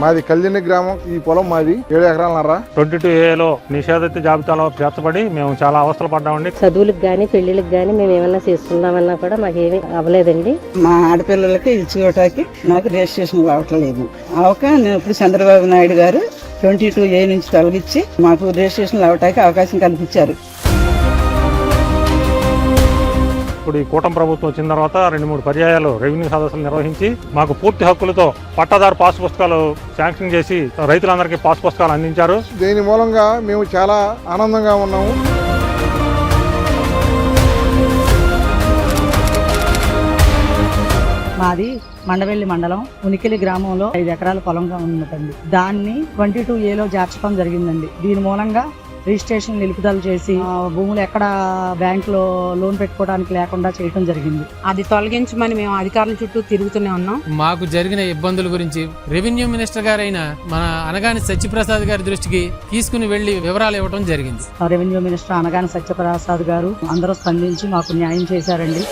మాది కళ్యాణి గ్రామం. ఈ పొలం మాది 7 ఎకరాలన్నర. 22A నిషేధిత జాబితాలో చేర్చబడి మేము చాలా అవస్థలు పడ్డామండి. చదువులకు గానీ పెళ్లిళ్ళకి గానీ మేము ఏమన్నా చేసుకుందామన్నా కూడా మాకేమీ అవ్వలేదండి. మా ఆడపిల్లలకి ఇచ్చుకోవటానికి నాకు రిజిస్ట్రేషన్ రావట్లేదు. అవక నేను ఇప్పుడు చంద్రబాబు నాయుడు గారు 22A నుంచి తొలగించి మాకు రిజిస్ట్రేషన్ రావటానికి అవకాశం కల్పించారు. ఇప్పుడు ఈ కూటమి ప్రభుత్వం వచ్చిన తర్వాత 2-3 పర్యాయాలు రెవెన్యూ సదస్సులు నిర్వహించి మాకు పూర్తి హక్కులతో పట్టాదారు పాస్ పుస్తకాలు శాంక్షన్ చేసి రైతులందరికీ పాస్ పుస్తకాలు అందించారు. దీని మూలంగా మేము చాలా ఆనందంగా ఉన్నాము. మాది మండవెల్లి మండలం ఉనికిలి గ్రామంలో 5 ఎకరాల పొలంగా ఉన్నదండి. దాన్ని 22A చేర్చడం జరిగిందండి. దీని మూలంగా రిజిస్ట్రేషన్ నిలుపుదల చేసి భూములు ఎక్కడ బ్యాంకులో లోన్ పెట్టుకోవడానికి లేకుండా చేయడం జరిగింది. అది తొలగించమని మేము అధికారుల చుట్టూ తిరుగుతూనే ఉన్నాం. మాకు జరిగిన ఇబ్బందుల గురించి రెవెన్యూ మినిస్టర్ గారైన మన అనగాని సత్యప్రసాద్ గారి దృష్టికి తీసుకుని వెళ్లి వివరాలు ఇవ్వడం జరిగింది. రెవెన్యూ మినిస్టర్ అనగాని సత్యప్రసాద్ గారు అందరూ స్పందించి మాకు న్యాయం చేశారండి.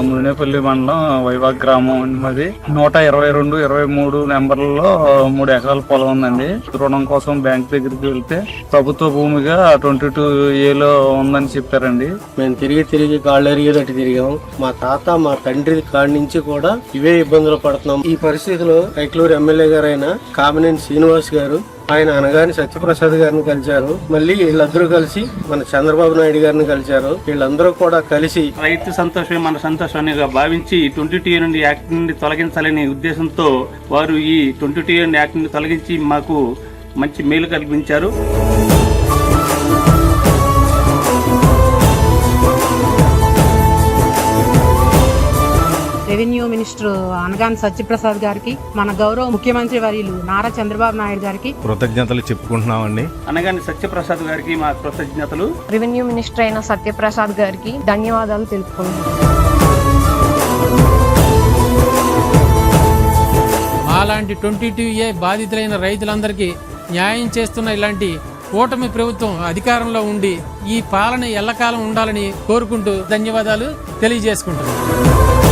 మునేపల్లి మండలం వైవాగ్ గ్రామం ఉన్నది. 122, 23 నెంబర్లలో 3 ఎకరాల పొలం ఉందండి. రుణం కోసం బ్యాంక్ దగ్గరికి వెళ్తే ప్రభుత్వ భూమిగా 22A ఉందని చెప్పారండి. మేము తిరిగి కాళ్ళు ఎరిగేటట్టు తిరిగాం. మా తాత మా తండ్రి కాడి నుంచి కూడా ఇవే ఇబ్బందులు పడుతున్నాం. ఈ పరిస్థితిలో కైకలూరు ఎమ్మెల్యే గారైన కామినేని శ్రీనివాస్ గారు ఆయన అనగాని సత్యప్రసాద్ గారిని కలిశారు. మళ్ళీ వీళ్ళందరూ కలిసి మన చంద్రబాబు నాయుడు గారిని కలిశారు. వీళ్ళందరూ కూడా కలిసి రైతు సంతోషమే మన సంతోషాన్ని భావించి 22A నుండి యాక్ట్ నుండి తొలగించాలనే ఉద్దేశంతో వారు ఈ 22A యాక్ట్ నుండి తొలగించి మాకు మంచి మేలు కల్పించారు. రెవెన్యూ మినిస్టర్ అనగాని సత్యప్రసాద్ గారికి, మన గౌరవ ముఖ్యమంత్రి వర్యులు నారా చంద్రబాబు నాయుడు గారికి కృతజ్ఞతలు చెప్పుకుంటున్నామండి. అనగాని సత్యప్రసాద్ గారికి మా కృతజ్ఞతలు. రెవెన్యూ మినిస్టర్ అయిన సత్యప్రసాద్ గారికి ధన్యవాదాలు తెలుపుకుంటున్నాం. అలాంటి 22A బాధితులైన రైతులందరికీ న్యాయం చేస్తున్న ఇలాంటి కూటమి ప్రభుత్వం అధికారంలో ఉండి ఈ పాలన ఎల్లకాలం ఉండాలని కోరుకుంటూ ధన్యవాదాలు తెలియజేసుకుంటున్నాను.